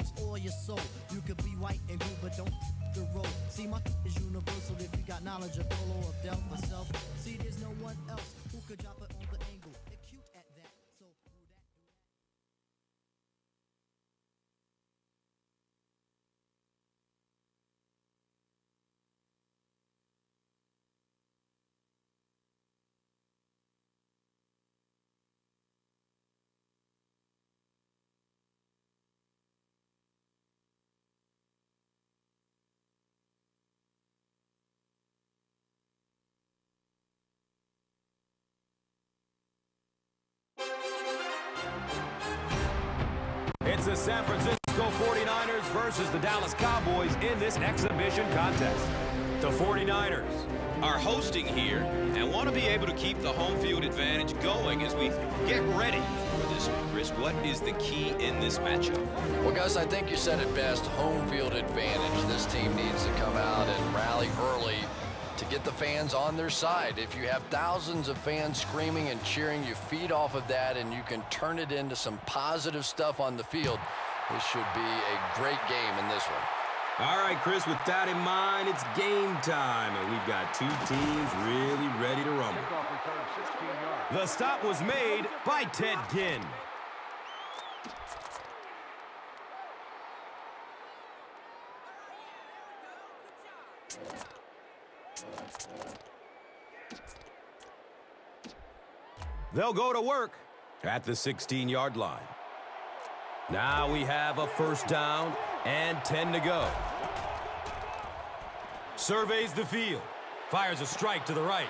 dreams or your soul. You could be white and blue, but don't the road. See, my is universal if you got knowledge of polo or of Delta self. See, there's no one else who could drop it on the angle. They're cute at that. So do that. It's the San Francisco 49ers versus the Dallas Cowboys in this exhibition contest. The 49ers are hosting here and want to be able to keep the home field advantage going as we get ready for this one. Chris, what is the key in this matchup? Well, Gus, I think you said it best, home field advantage. This team needs to come out and rally early to get the fans on their side. If you have thousands of fans screaming and cheering, you feed off of that and you can turn it into some positive stuff on the field. This should be a great game in this one. All right, Chris, with that in mind, it's game time, and we've got two teams really ready to rumble. The stop was made by Ted Ginn. They'll go to work at the 16-yard line. Now we have a first down and 10 to go. Surveys the field. Fires a strike to the right.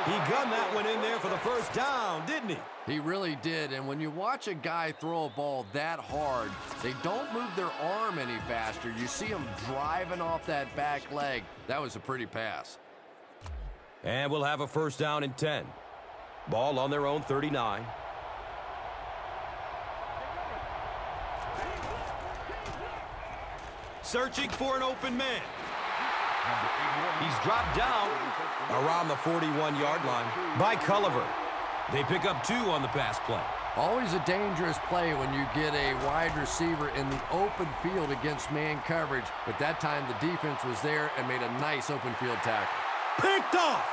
He gunned that one in there for the first down, didn't he? He really did, and when you watch a guy throw a ball that hard, they don't move their arm any faster. You see him driving off that back leg. That was a pretty pass. And we'll have a first down and 10. Ball on their own 39. Searching for an open man. He's dropped down around the 41-yard line by Culliver. They pick up 2 on the pass play. Always a dangerous play when you get a wide receiver in the open field against man coverage, but that time the defense was there and made a nice open field tackle. Picked off!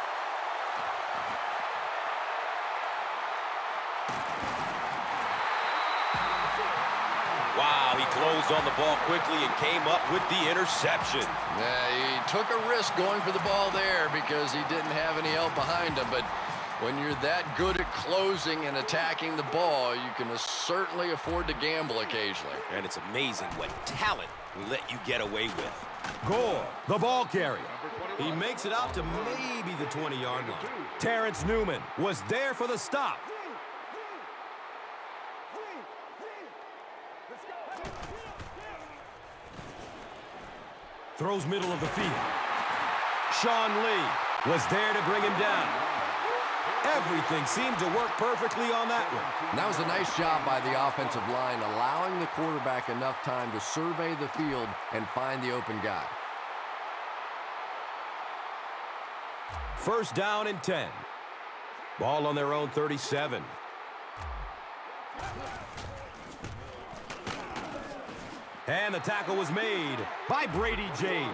Wow, he closed on the ball quickly and came up with the interception. Yeah, he took a risk going for the ball there because he didn't have any help behind him, but when you're that good at closing and attacking the ball, you can certainly afford to gamble occasionally. And it's amazing what talent will let you get away with. Gore, the ball carrier. He makes it out to maybe the 20-yard line. Terrence Newman was there for the stop. Throws middle of the field. Sean Lee was there to bring him down. Everything seemed to work perfectly on that one. And that was a nice job by the offensive line, allowing the quarterback enough time to survey the field and find the open guy. First down and 10. Ball on their own 37. And the tackle was made by Brady James.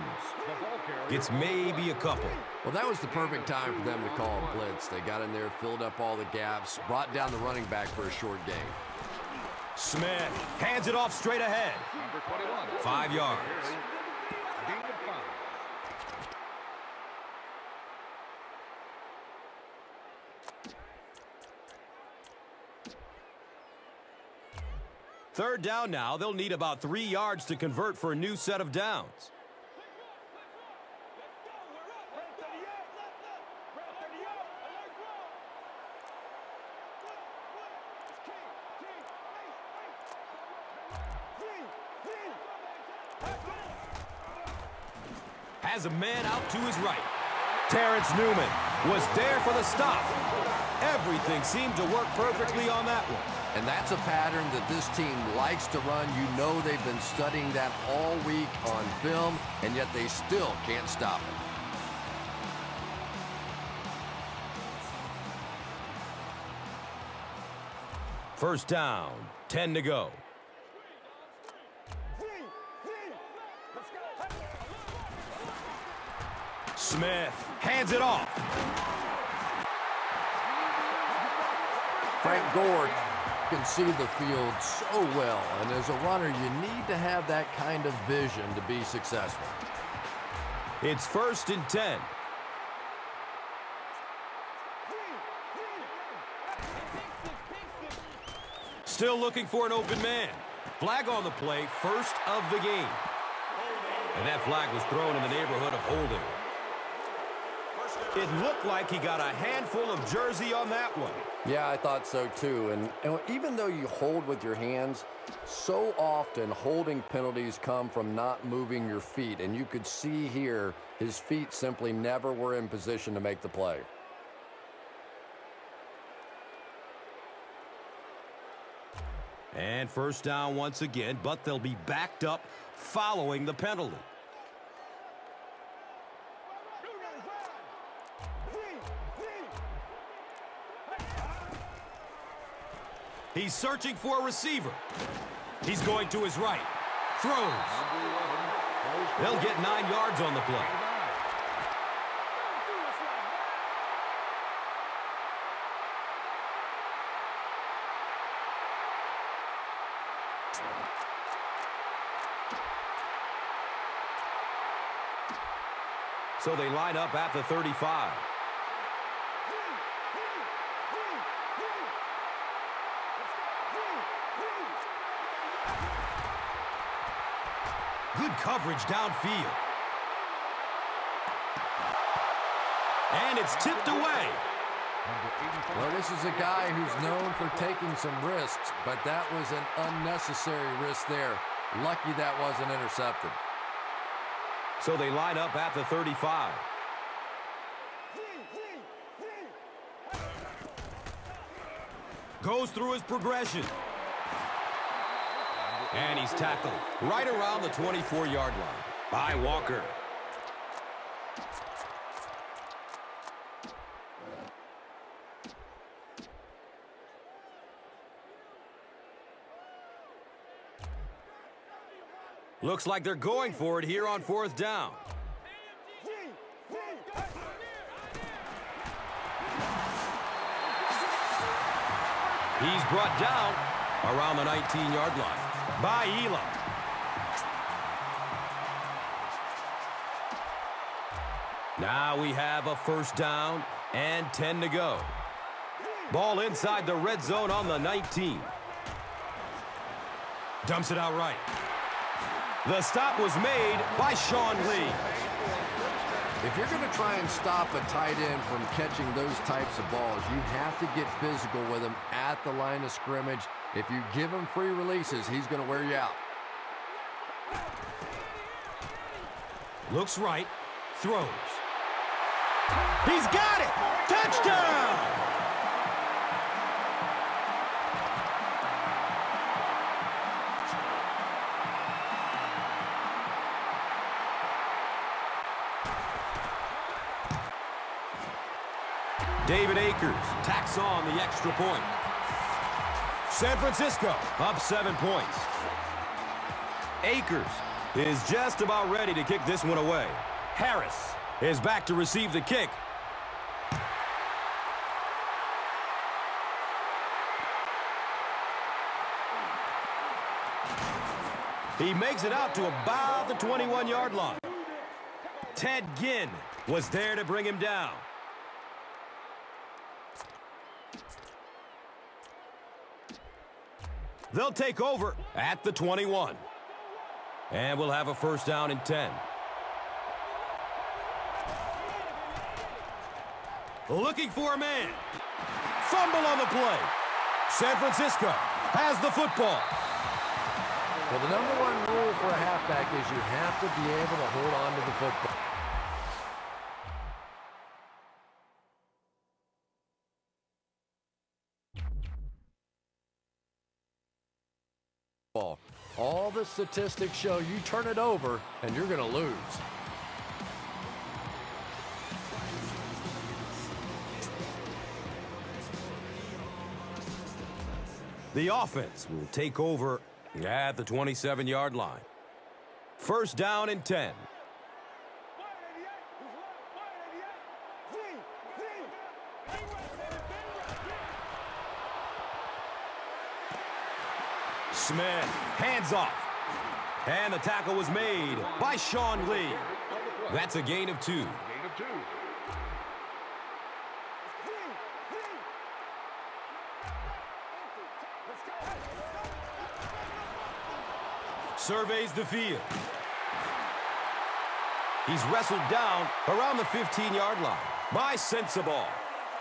Gets maybe a couple. Well, that was the perfect time for them to call a blitz. They got in there, filled up all the gaps, brought down the running back for a short gain. Smith hands it off straight ahead. 5 yards. Third down now. They'll need about 3 yards to convert for a new set of downs. Has a man out to his right. Terrence Newman was there for the stop. Everything seemed to work perfectly on that one. And that's a pattern that this team likes to run. You know they've been studying that all week on film, and yet they still can't stop it. First down, 10 to go. Smith hands it off. Frank Gore can see the field so well, and as a runner, you need to have that kind of vision to be successful. It's 1st and 10. Still looking for an open man. Flag on the play, first of the game. And that flag was thrown in the neighborhood of holding. It looked like he got a handful of jersey on that one. Yeah, I thought so too. And even though you hold with your hands, so often holding penalties come from not moving your feet. And you could see here his feet simply never were in position to make the play. And first down once again, but they'll be backed up following the penalty. He's searching for a receiver. He's going to his right. Throws. They'll get 9 yards on the play. So they line up at the 35. Good coverage downfield. And it's tipped away. Well, this is a guy who's known for taking some risks, but that was an unnecessary risk there. Lucky that wasn't intercepted. So they line up at the 35. Goes through his progression. And he's tackled right around the 24-yard line by Walker. Looks like they're going for it here on 4th down. He's brought down around the 19-yard line by Elam. Now we have a first down and 10 to go. Ball inside the red zone on the 19. Dumps it out right. The stop was made by Sean Lee. If you're going to try and stop a tight end from catching those types of balls, you have to get physical with him at the line of scrimmage. If you give him free releases, he's going to wear you out. Looks right. Throws. He's got it! Touchdown! David Akers tacks on the extra point. San Francisco up 7 points. Akers is just about ready to kick this one away. Harris is back to receive the kick. He makes it out to about the 21-yard line. Ted Ginn was there to bring him down. They'll take over at the 21. And we'll have a first down and 10. Looking for a man. Fumble on the play. San Francisco has the football. Well, the #1 rule for a halfback is you have to be able to hold on to the football. All the statistics show you turn it over and you're going to lose. The offense will take over at the 27-yard line. First down and 10. Smith, hands off. And the tackle was made by Sean Lee. That's a gain of 2. Surveys the field. He's wrestled down around the 15-yard line by Sensabaugh.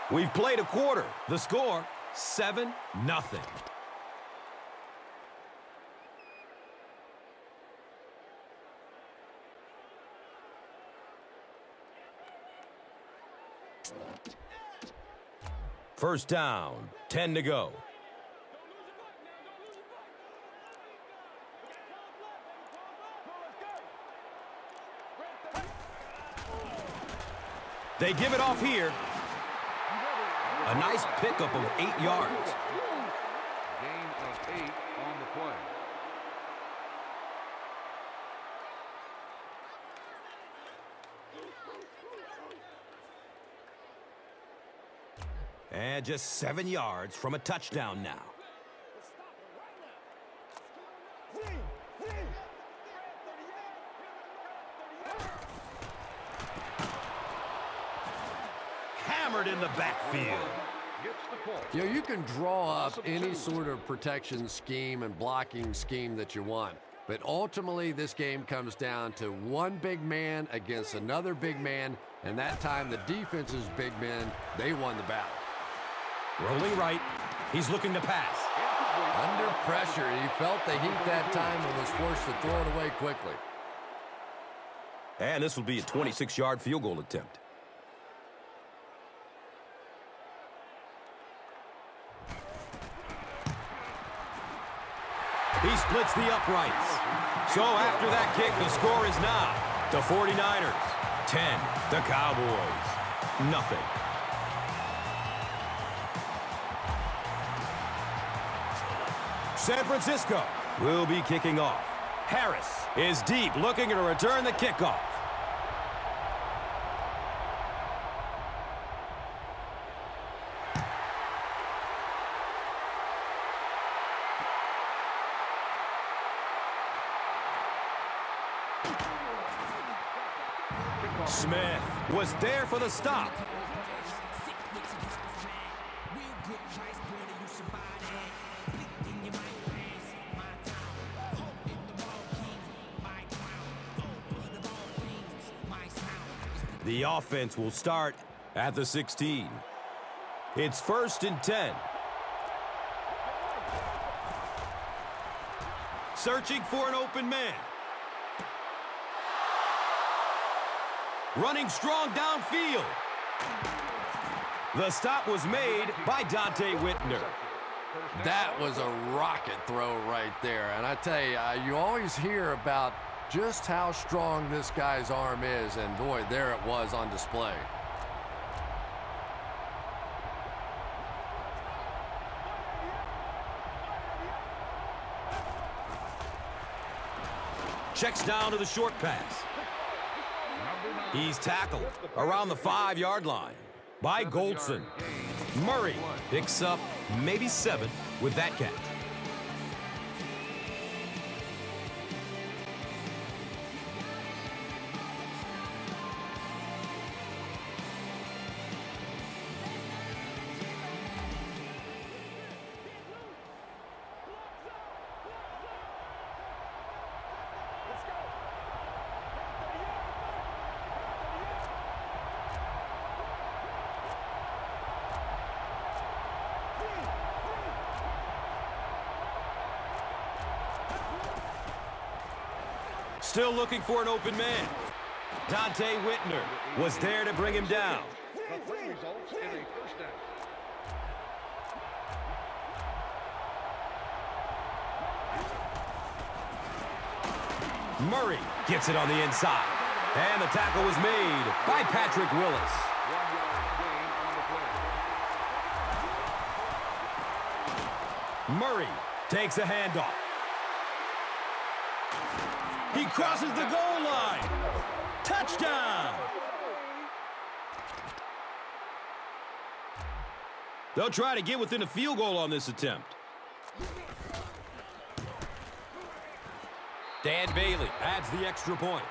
We've played a quarter. The score, 7-0. First down, 10 to go. They give it off here. A nice pickup of 8 yards. Gain of 8 on the play. And just 7 yards from a touchdown now. Hammered in the backfield. You know, you can draw up any sort of protection scheme and blocking scheme that you want. But ultimately, this game comes down to one big man against another big man. And that time, the defense's big men, they won the battle. Rolling right. He's looking to pass. Under pressure, he felt the heat that time and was forced to throw it away quickly. And this will be a 26-yard field goal attempt. He splits the uprights. So after that kick, the score is now the 49ers 10, the Cowboys 0. San Francisco will be kicking off. Harris is deep, looking to return the kickoff. Smith was there for the stop. The offense will start at the 16. It's 1st and 10. Searching for an open man. Running strong downfield. The stop was made by Dontae Whitner. That was a rocket throw right there. And I tell you, you always hear about just how strong this guy's arm is. And boy, there it was on display. Checks down to the short pass. He's tackled around the 5-yard line by Goldson. Murray picks up maybe 7 with that catch. Still looking for an open man. Dontae Whitner was there to bring him down. The play results in a first down. Murray gets it on the inside. And the tackle was made by Patrick Willis. 1 yard gain on the play. Murray takes a handoff. He crosses the goal line. Touchdown! They'll try to get within a field goal on this attempt. Dan Bailey adds the extra point.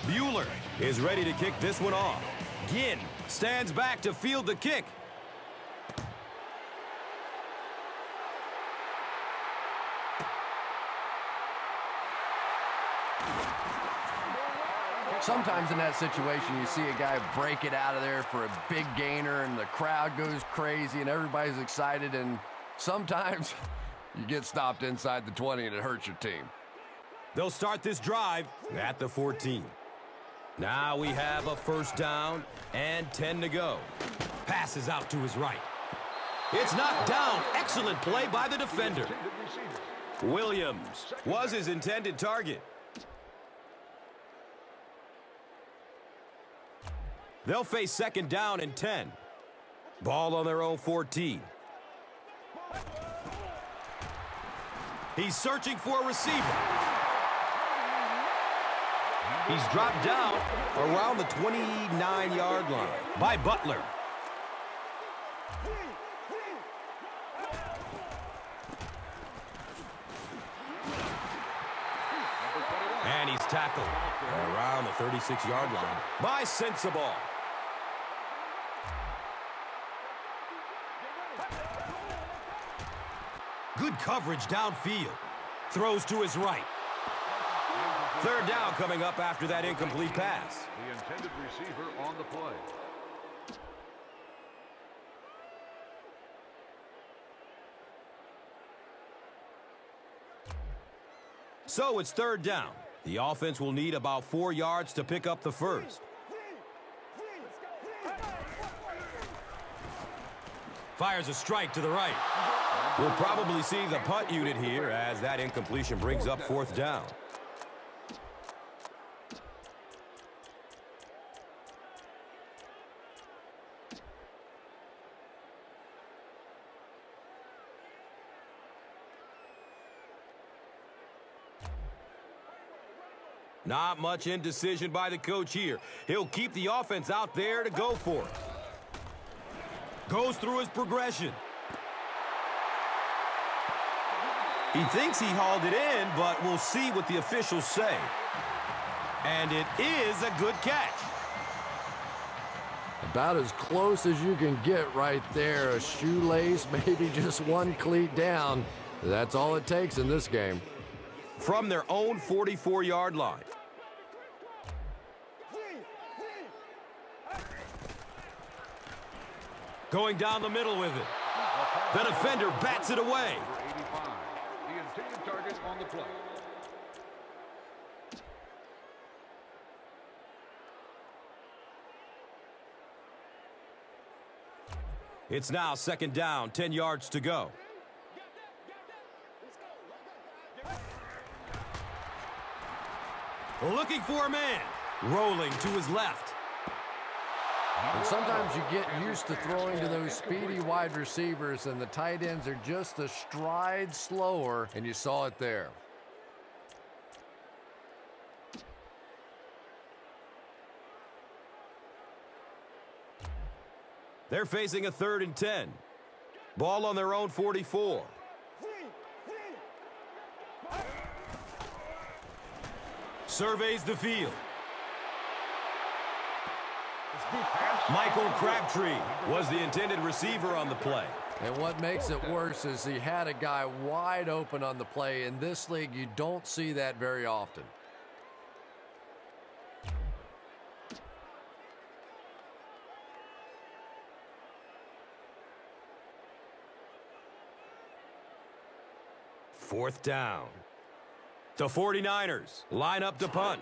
Bueller is ready to kick this one off. Ginn stands back to field the kick. Sometimes in that situation, you see a guy break it out of there for a big gainer, and the crowd goes crazy, and everybody's excited, and sometimes you get stopped inside the 20, and it hurts your team. They'll start this drive at the 14. Now we have a first down and 10 to go. Passes out to his right. It's knocked down. Excellent play by the defender. Williams was his intended target. They'll face second down and 10. Ball on their own 14. He's searching for a receiver. He's dropped down around the 29-yard line by Butler. And he's tackled around the 36-yard line by Sensible. Good coverage downfield. Throws to his right. Third down coming up after that incomplete pass. The intended receiver on the play. So it's third down. The offense will need about 4 yards to pick up the first. Fires a strike to the right. We'll probably see the punt unit here as that incompletion brings up fourth down. Not much indecision by the coach here. He'll keep the offense out there to go for it. Goes through his progression. He thinks he hauled it in, but we'll see what the officials say. And it is a good catch. About as close as you can get right there. A shoelace, maybe just one cleat down. That's all it takes in this game. From their own 44-yard line. Going down the middle with it. The defender bats it away. The intended target on the play. It's now second down, 10 yards to go. Looking for a man. Rolling to his left. And sometimes you get used to throwing to those speedy wide receivers, and the tight ends are just a stride slower, and you saw it there. They're facing a 3rd and 10. Ball on their own 44. Surveys the field. Michael Crabtree was the intended receiver on the play. And what makes it worse is he had a guy wide open on the play. In this league, you don't see that very often. Fourth down. The 49ers line up to punt.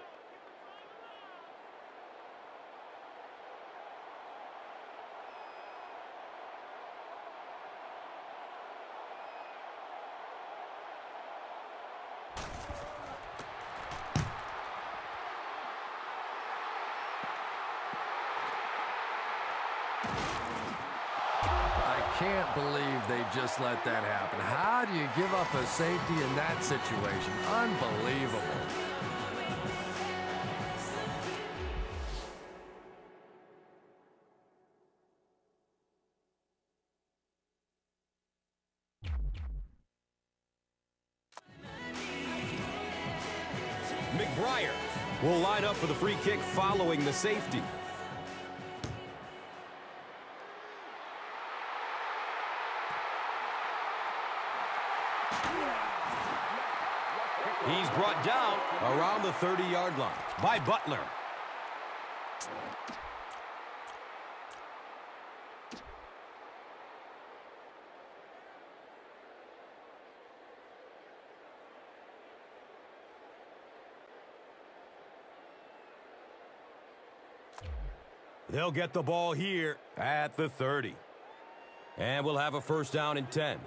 Can't believe they just let that happen. How do you give up a safety in that situation? Unbelievable. Pryor will line up for the free kick following the safety. He's brought down around the 30-yard line by Butler. They'll get the ball here at the 30. And we'll have a first down and 10.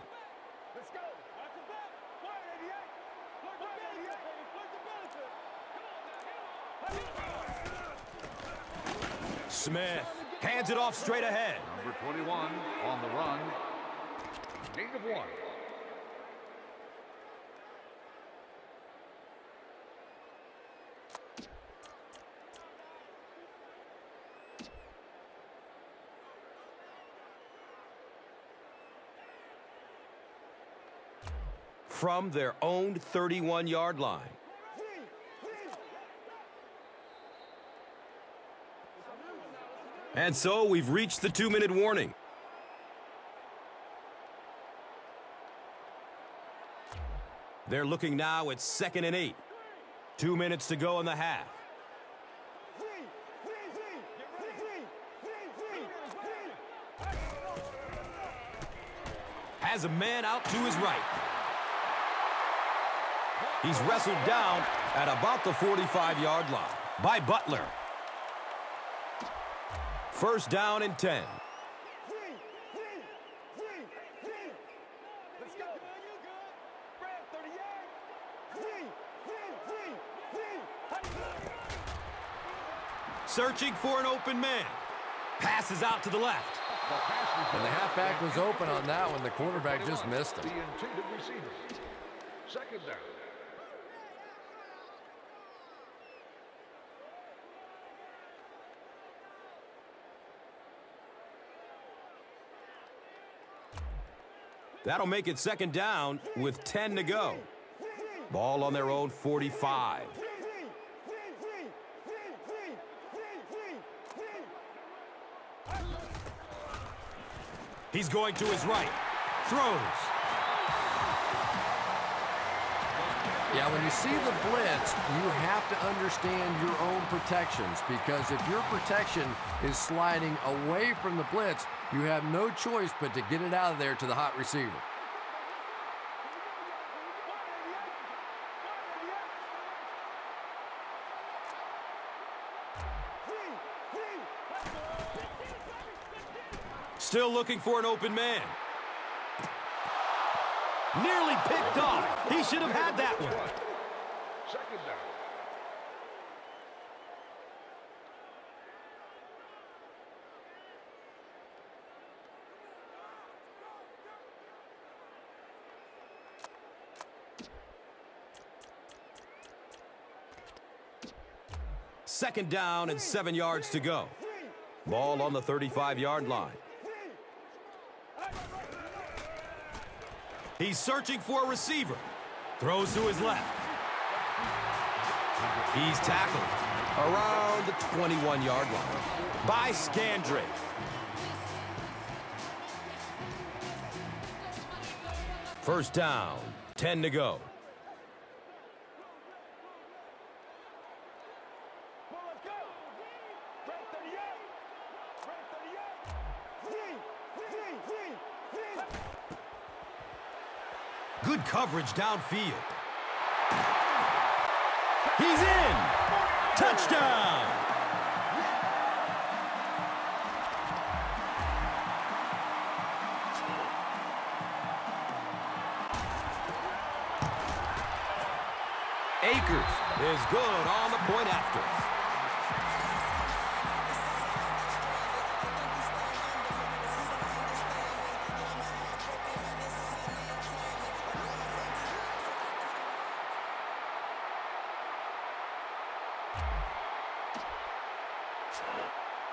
Smith hands it off straight ahead. Number 21 on the run. Gain of 1. From their own 31-yard line. And so we've reached the 2-minute warning. They're looking now at 2nd and 8. 2 minutes to go in the half. Has a man out to his right. He's wrestled down at about the 45-yard line by Butler. First down and 10. Searching for an open man. Passes out to the left. And the halfback was open on that one. The quarterback just missed him. The intended receiver. Second down. That'll make it 2nd down with 10 to go. Ball on their own 45. He's going to his right. Throws. Yeah, when you see the blitz, you have to understand your own protections, because if your protection is sliding away from the blitz, you have no choice but to get it out of there to the hot receiver. Still looking for an open man. Nearly picked off. He should have had that one. Second down. Second down and 7 yards to go. Ball on the 35-yard line. He's searching for a receiver. Throws to his left. He's tackled around the 21-yard line by Scandrick. First down, 10 to go. Good coverage downfield. He's in! Touchdown! Akers is good on the point after.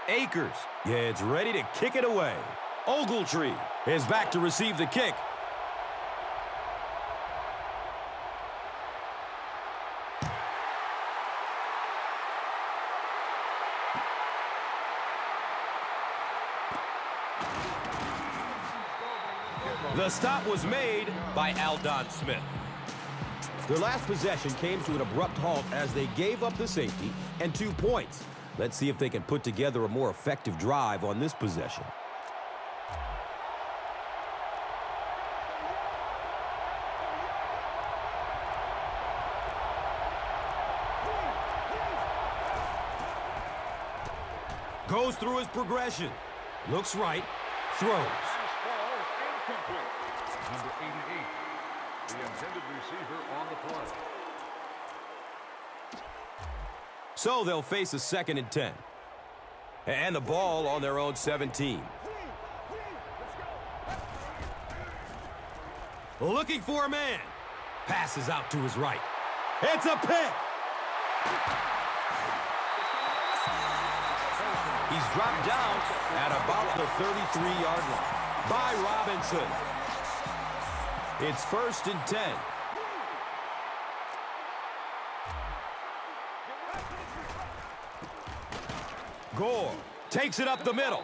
Akers gets ready to kick it away. Ogletree is back to receive the kick. The stop was made by Aldon Smith. Their last possession came to an abrupt halt as they gave up the safety and 2 points. Let's see if they can put together a more effective drive on this possession. Goes through his progression. Looks right. Throws. Number 88, the intended receiver on the play. So they'll face a 2nd and 10. And the ball on their own 17. Looking for a man. Passes out to his right. It's a pick. He's dropped down at about the 33-yard line by Robinson. It's 1st and 10. Gore takes it up the middle.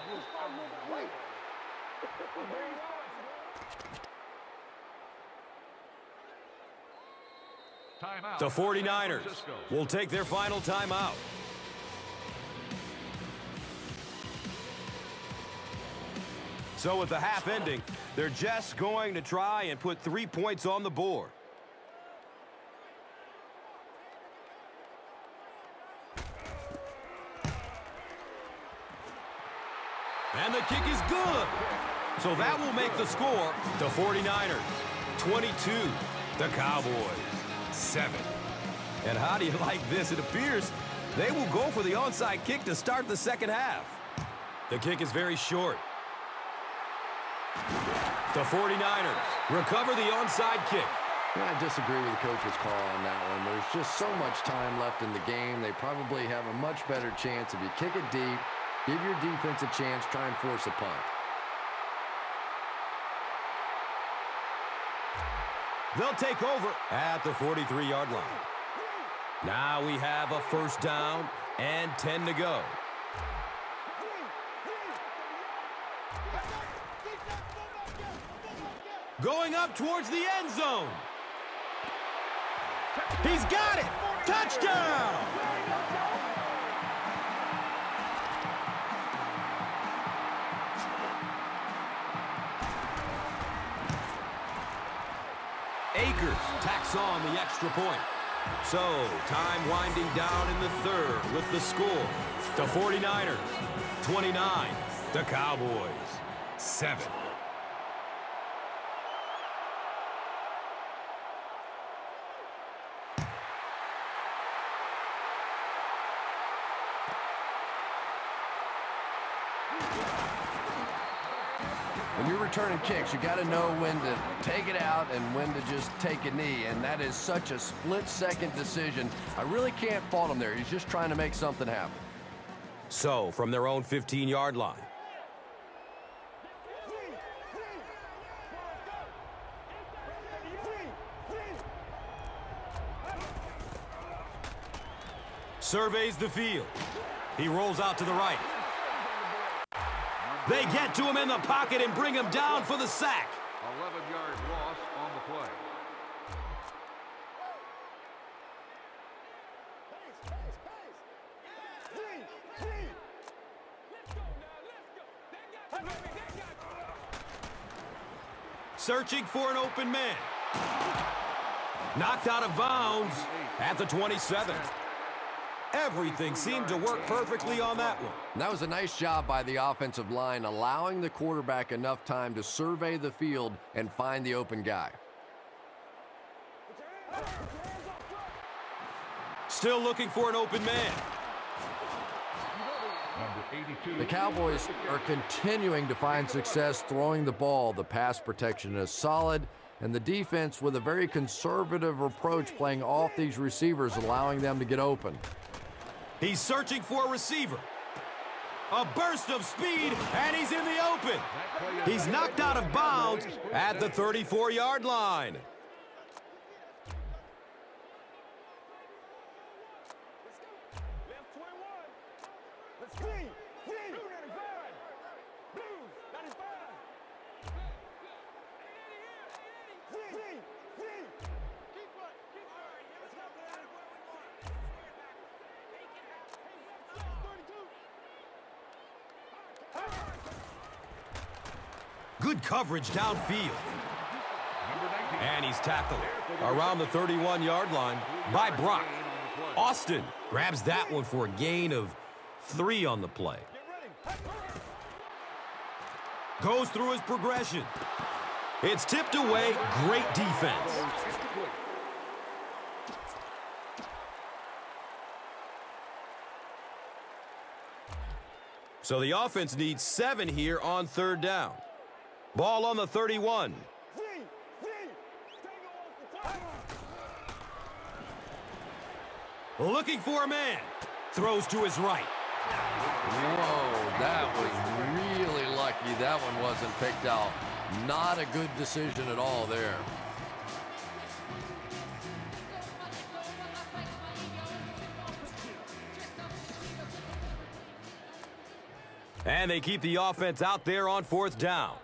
Timeout. The 49ers will take their final timeout. So with the half ending, they're just going to try and put 3 points on the board. And the kick is good. So that will make the score the 49ers 22, the Cowboys 7. And how do you like this? It appears they will go for the onside kick to start the second half. The kick is very short. The 49ers recover the onside kick. I disagree with the coach's call on that one. There's just so much time left in the game. They probably have a much better chance if you kick it deep, give your defense a chance, try and force a punt. They'll take over at the 43-yard line. Now we have a 1st down and 10 to go. Going up towards the end zone. He's got it! Touchdown! Akers tacks on the extra point. So, time winding down in the 3rd with the score. The 49ers, 29. The Cowboys, 7. When you're returning kicks, you got to know when to take it out and when to just take a knee, and that is such a split-second decision. I really can't fault him there. He's just trying to make something happen. So, from their own 15-yard line. Surveys the field. He rolls out to the right. They get to him in the pocket and bring him down for the sack. 11-yard loss on the play. Searching for an open man. Knocked out of bounds at the 27. Everything seemed to work perfectly on that one. And that was a nice job by the offensive line, allowing the quarterback enough time to survey the field and find the open guy. Still looking for an open man. The Cowboys are continuing to find success throwing the ball. The pass protection is solid, and the defense with a very conservative approach playing off these receivers, allowing them to get open. He's searching for a receiver. A burst of speed, and he's in the open. He's knocked out of bounds at the 34-yard line. Good coverage downfield. And he's tackled around the 31-yard line by Brock. Austin grabs that one for a gain of 3 on the play. Goes through his progression. It's tipped away. Great defense. So the offense needs 7 here on 3rd down. Ball on the 31. Looking for a man. Throws to his right. Whoa, that was really lucky. That one wasn't picked out. Not a good decision at all there. And they keep the offense out there on 4th down.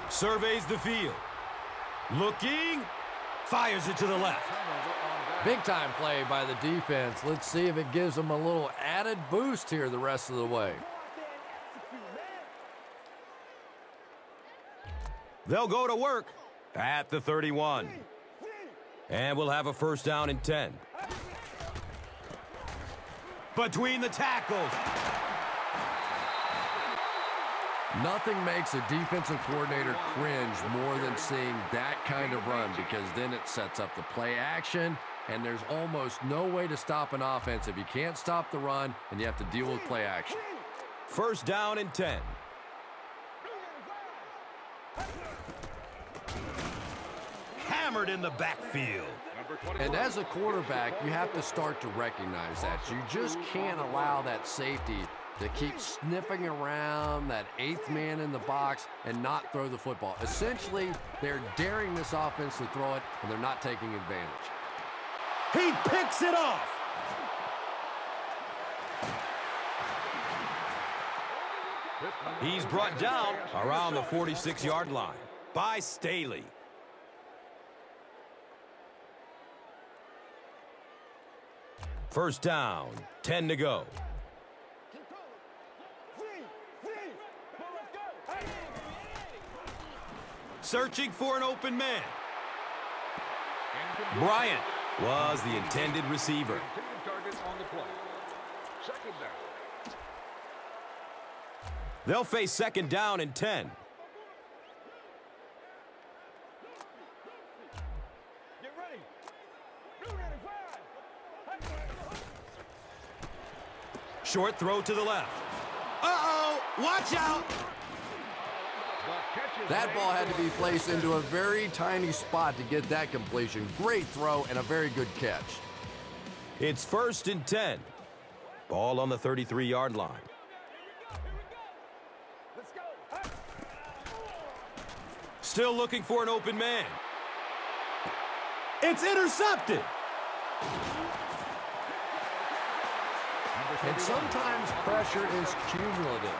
Surveys the field. Looking. Fires it to the left. Big time play by the defense. Let's see if it gives them a little added boost here the rest of the way. They'll go to work at the 31. And we'll have a 1st down and 10. Between the tackles. Nothing makes a defensive coordinator cringe more than seeing that kind of run, because then it sets up the play action, and there's almost no way to stop an offense if you can't stop the run and you have to deal with play action. 1st down and 10. Hammered in the backfield. And as a quarterback, you have to start to recognize that. You just can't allow that safety to keep sniffing around that 8th man in the box and not throw the football. Essentially, they're daring this offense to throw it, and they're not taking advantage. He picks it off. He's brought down around the 46-yard line by Staley. First down, 10 to go. Searching for an open man. Bryant was the intended receiver. They'll face 2nd down and 10. Short throw to the left. Uh-oh! Watch out! That ball had to be placed into a very tiny spot to get that completion. Great throw and a very good catch. It's 1st and 10. Ball on the 33-yard line. Still looking for an open man. It's intercepted. And sometimes pressure is cumulative.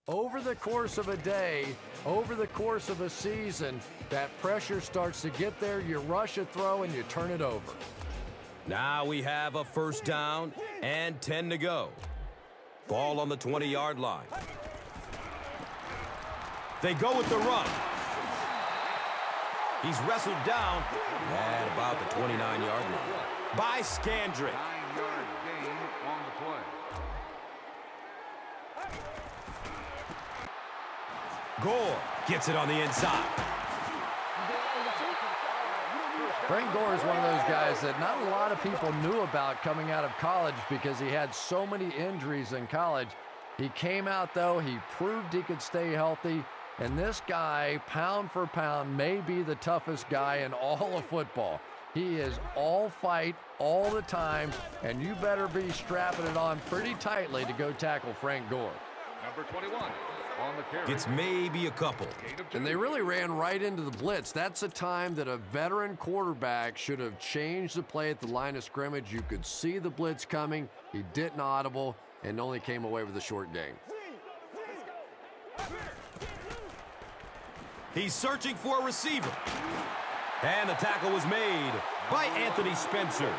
Over the course of a day, over the course of a season, that pressure starts to get there, you rush a throw, and you turn it over. Now we have a 1st down and 10 to go. Ball on the 20-yard line. They go with the run. He's wrestled down at about the 29-yard line by Scandrick. 9-yard gain on the play. Gore gets it on the inside. Frank Gore is one of those guys that not a lot of people knew about coming out of college because he had so many injuries in college. He came out, though. He proved he could stay healthy. And this guy, pound for pound, may be the toughest guy in all of football. He is all fight all the time, and you better be strapping it on pretty tightly to go tackle Frank Gore. Number 21 on the carry. Gets maybe a couple. And they really ran right into the blitz. That's a time that a veteran quarterback should have changed the play at the line of scrimmage. You could see the blitz coming. He didn't audible and only came away with a short gain. He's searching for a receiver. And the tackle was made by Anthony Spencer.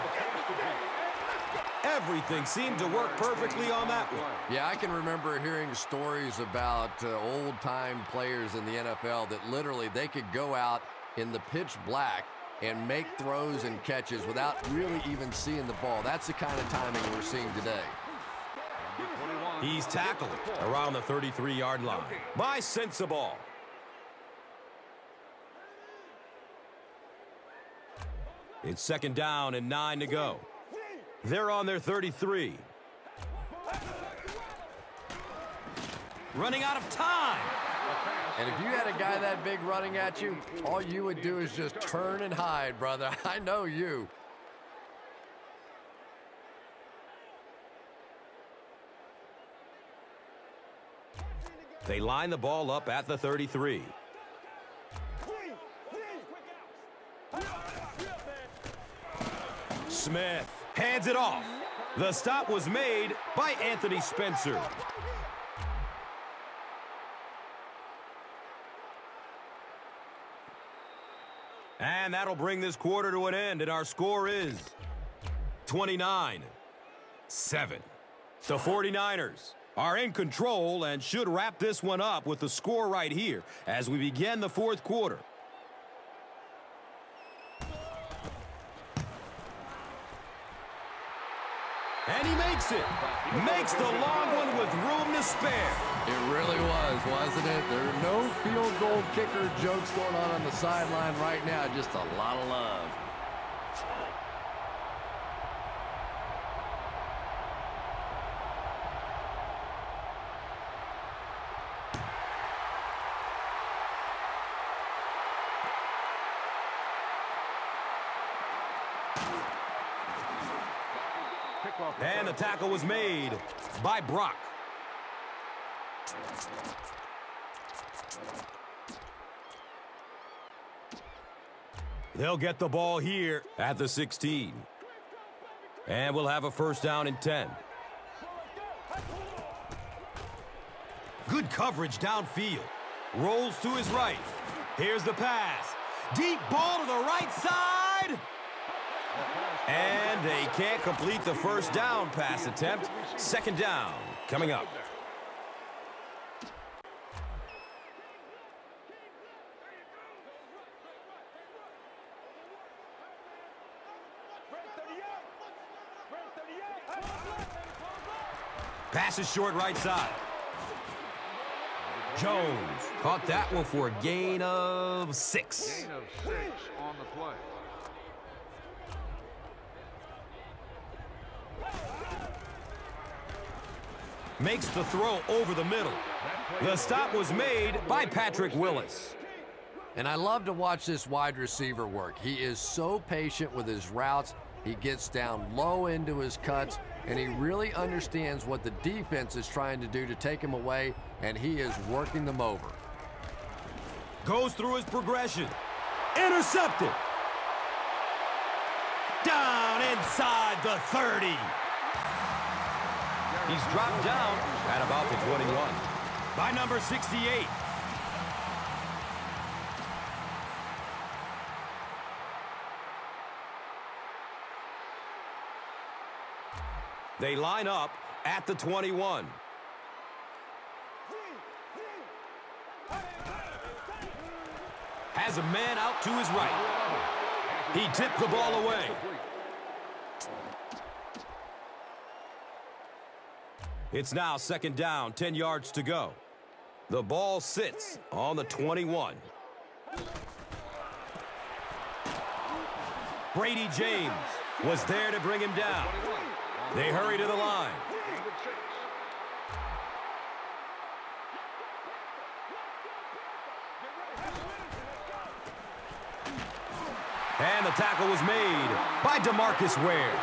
Everything seemed to work perfectly on that one. Yeah, I can remember hearing stories about old-time players in the NFL that literally they could go out in the pitch black and make throws and catches without really even seeing the ball. That's the kind of timing we're seeing today. He's tackled around the 33-yard line by Sensabaugh. It's second down and 9 to go. They're on their 33. Running out of time. And if you had a guy that big running at you, all you would do is just turn and hide, brother. I know you. They line the ball up at the 33. Smith hands it off. The stop was made by Anthony Spencer. And that'll bring this quarter to an end, and our score is 29-7. The 49ers are in control and should wrap this one up with the score right here as we begin the fourth quarter. And he makes it. Makes the long one with room to spare. It really was, wasn't it? There are no field goal kicker jokes going on the sideline right now. Just a lot of love. And the tackle was made by Brock. They'll get the ball here at the 16. And we'll have a first down and 10. Good coverage downfield. Rolls to his right. Here's the pass. Deep ball to the right side. And they can't complete the first down pass attempt. Second down coming up. Pass is short right side. Jones caught that one for a gain of 6. Gain of 6 on the play. Makes the throw over the middle. The stop was made by Patrick Willis. And I love to watch this wide receiver work. He is so patient with his routes. He gets down low into his cuts, and he really understands what the defense is trying to do to take him away, and he is working them over. Goes through his progression. Intercepted. Down inside the 30. He's dropped down at about the 21 by number 68. They line up at the 21. Has a man out to his right. He tipped the ball away. It's now second down, 10 yards to go. The ball sits on the 21. Brady James was there to bring him down. They hurry to the line. And the tackle was made by DeMarcus Ware.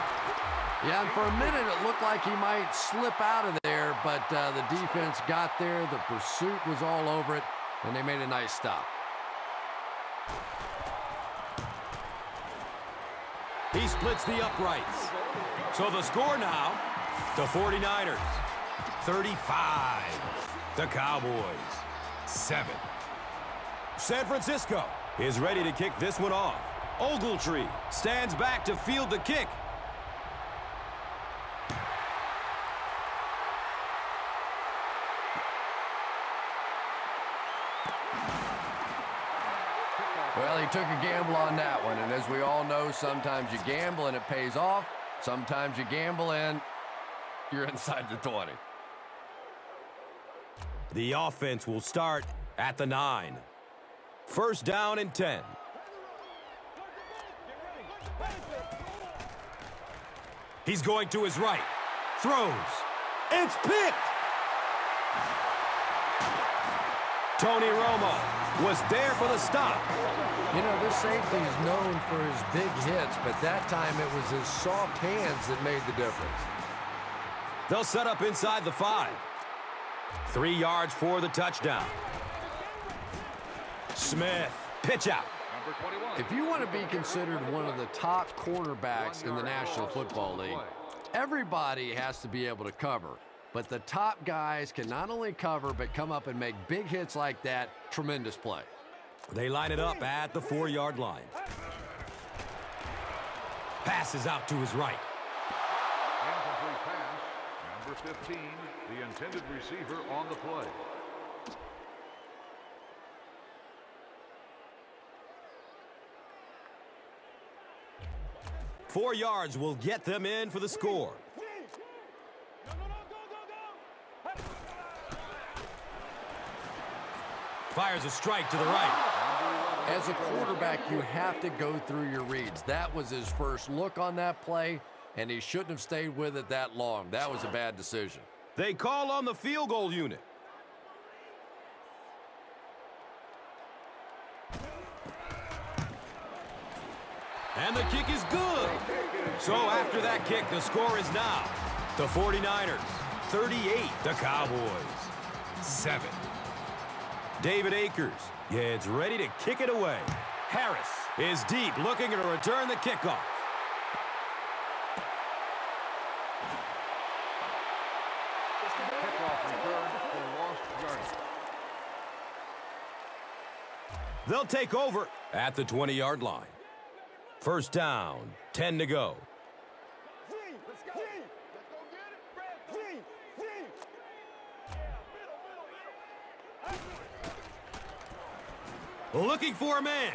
Yeah, and for a minute it looked like he might slip out of there, but the defense got there. The pursuit was all over it, and they made a nice stop. He splits the uprights. So the score now, the 49ers, 35. The Cowboys, 7. San Francisco is ready to kick this one off. Ogletree stands back to field the kick. Well, he took a gamble on that one, and as we all know, sometimes you gamble and it pays off. Sometimes you gamble and you're inside the 20. The offense will start at the 9. First down and 10. He's going to his right. Throws. It's picked! Tony Romo was there for the stop. You know, this safety is known for his big hits, but that time it was his soft hands that made the difference. They'll set up inside the 5. 3 yards for the touchdown. Smith, pitch out. If you want to be considered one of the top cornerbacks in the National Football League, everybody has to be able to cover. But the top guys can not only cover, but come up and make big hits like that. Tremendous play. They line it up at the 4-yard line. Passes out to his right. Incomplete pass. Number 15, the intended receiver on the play. Four yards will get them in for the score. Fires a strike to the right. As a quarterback, you have to go through your reads. That was his first look on that play, and he shouldn't have stayed with it that long. That was a bad decision. They call on the field goal unit. And the kick is good. So after that kick, the score is now the 49ers 38, the Cowboys 7. David Akers gets ready to kick it away. Harris is deep, looking to return the kickoff. Kickoff return for lost yardage. They'll take over at the 20-yard line. First down, 10 to go. Looking for a man.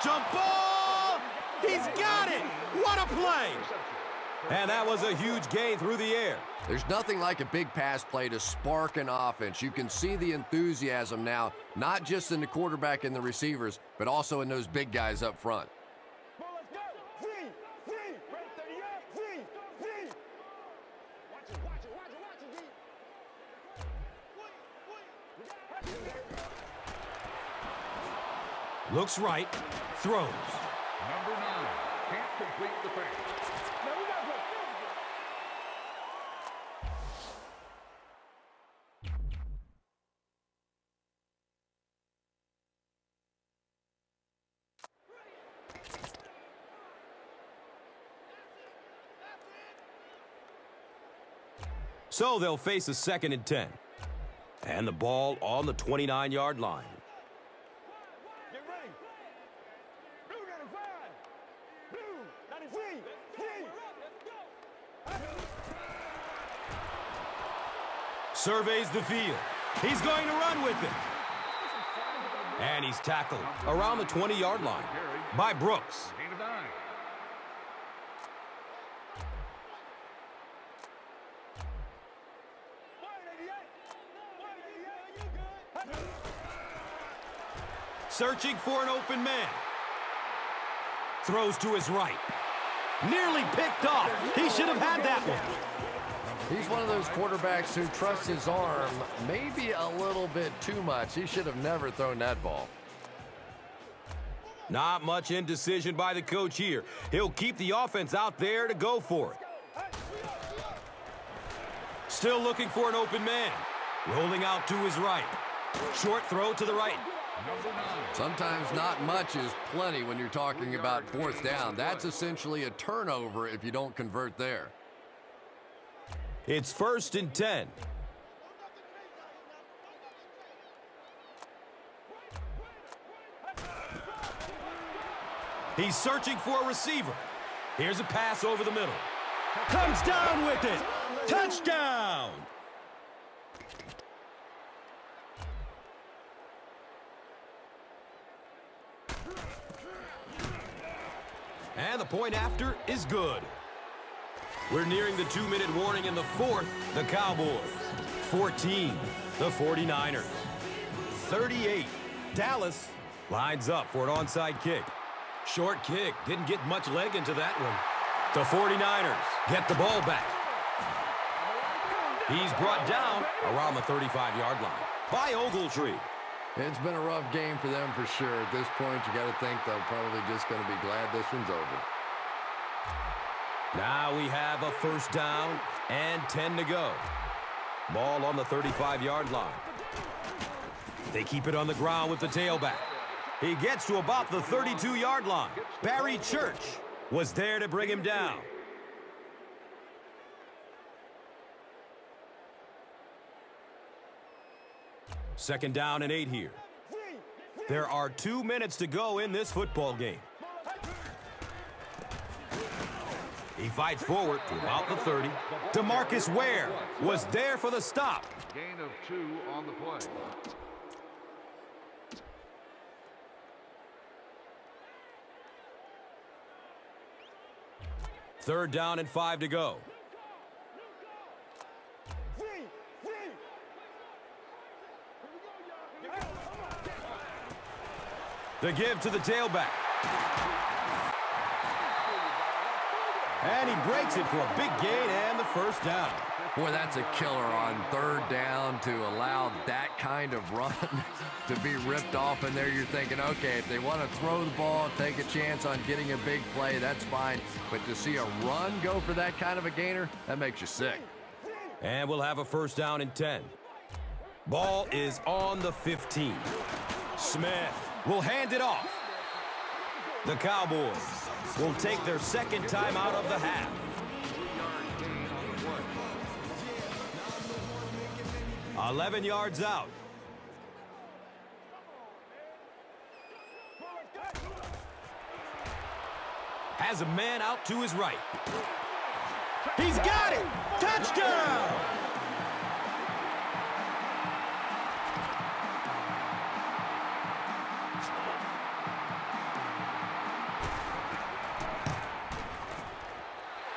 Jump ball! He's got it! What a play! And that was a huge gain through the air. There's nothing like a big pass play to spark an offense. You can see the enthusiasm now, not just in the quarterback and the receivers, but also in those big guys up front. Looks right, throws. Number 9 can't complete the pass. So they'll face a 2nd and 10. And the ball on the 29-yard line. Get ready. Blue 95. Blue 93. Surveys the field. He's going to run with it. And he's tackled around the 20-yard line by Brooks. Gain of 9. Searching for an open man. Throws to his right. Nearly picked off. He should have had that one. He's one of those quarterbacks who trusts his arm maybe a little bit too much. He should have never thrown that ball. Not much indecision by the coach here. He'll keep the offense out there to go for it. Still looking for an open man. Rolling out to his right. Short throw to the right. Sometimes not much is plenty when you're talking about fourth down. That's essentially a turnover if you don't convert there. It's 1st and 10. He's searching for a receiver. Here's a pass over the middle. Comes down with it. Touchdown! And the point after is good. We're nearing the 2-minute warning in the fourth. The Cowboys. 14. The 49ers. 38. Dallas lines up for an onside kick. Short kick. Didn't get much leg into that one. The 49ers get the ball back. He's brought down around the 35-yard line by Ogletree. It's been a rough game for them for sure. At this point, you got to think they're probably just going to be glad this one's over. Now we have a 1st down and 10 to go. Ball on the 35-yard line. They keep it on the ground with the tailback. He gets to about the 32-yard line. Barry Church was there to bring him down. Second down and 8 here. There are 2 minutes to go in this football game. He fights forward to about the 30. DeMarcus Ware was there for the stop. Gain of 2 on the play. Third down and 5 to go. The give to the tailback. And he breaks it for a big gain and the 1st down. Boy, that's a killer on 3rd down to allow that kind of run to be ripped off in there. You're thinking, okay, if they want to throw the ball, take a chance on getting a big play, that's fine. But to see a run go for that kind of a gainer, that makes you sick. And we'll have a 1st down and 10. Ball is on the 15. Smith will hand it off. The Cowboys will take their 2nd time out of the half. Gain on the play. 11 yards out. Has a man out to his right. He's got it! Touchdown!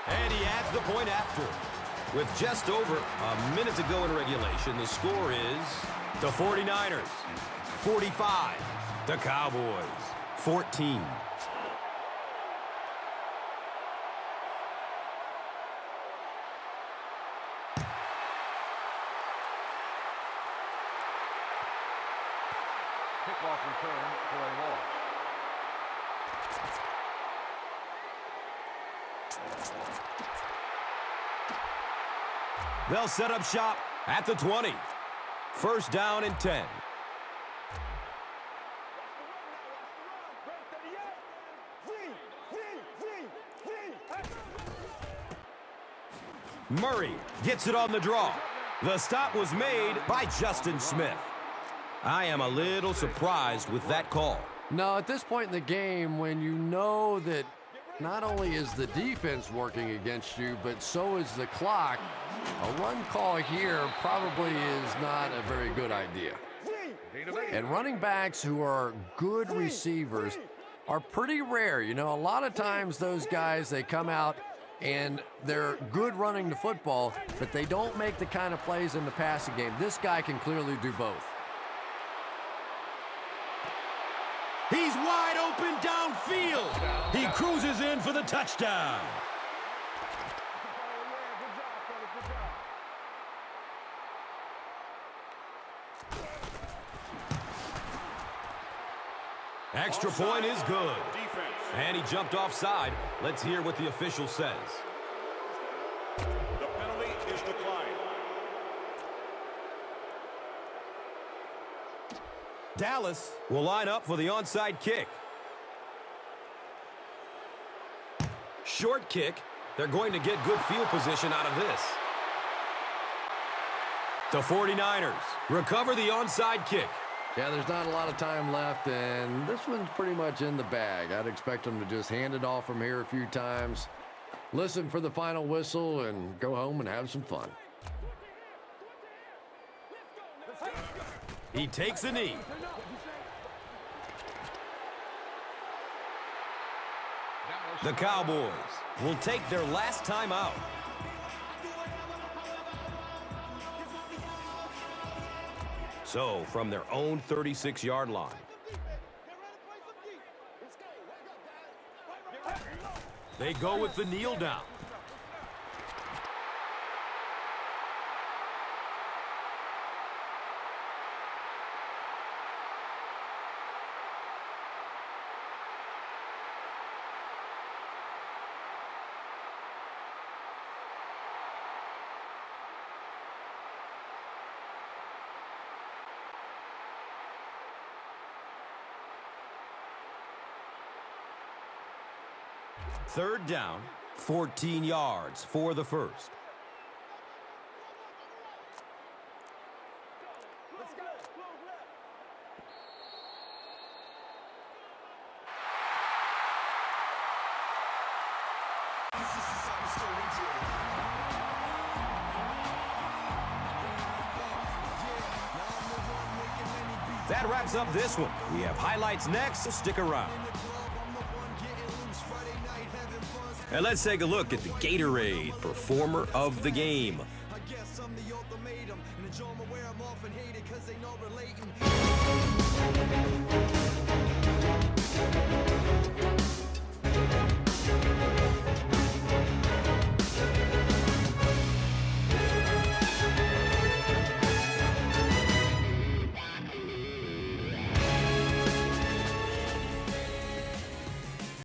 And he adds the point after. With just over a minute to go in regulation, the score is the 49ers 45, the Cowboys 14. Kickoff return for a loss. They'll set up shop at the 20. 1st down and 10. Murray gets it on the draw. The stop was made by Justin Smith. I am a little surprised with that call. No, at this point in the game, when you know that not only is the defense working against you, but so is the clock, a run call here probably is not a very good idea. And running backs who are good receivers are pretty rare. You know, a lot of times those guys, they come out and they're good running the football, but they don't make the kind of plays in the passing game. This guy can clearly do both. He's wide open downfield. He cruises in for the touchdown. Extra point is good. And he jumped offside. Let's hear what the official says. Dallas will line up for the onside kick. Short kick. They're going to get good field position out of this. The 49ers recover the onside kick. Yeah, there's not a lot of time left, and this one's pretty much in the bag. I'd expect them to just hand it off from here a few times, listen for the final whistle, and go home and have some fun. He takes a knee. The Cowboys will take their last time out. So, from their own 36-yard line. They go with the kneel down. Third down, 14 yards for the first. That wraps up this one. We have highlights next, so stick around. And let's take a look at the Gatorade Performer of the Game. I guess I'm the ultimatum, and enjoy my where I'm often hated 'cause they not relating.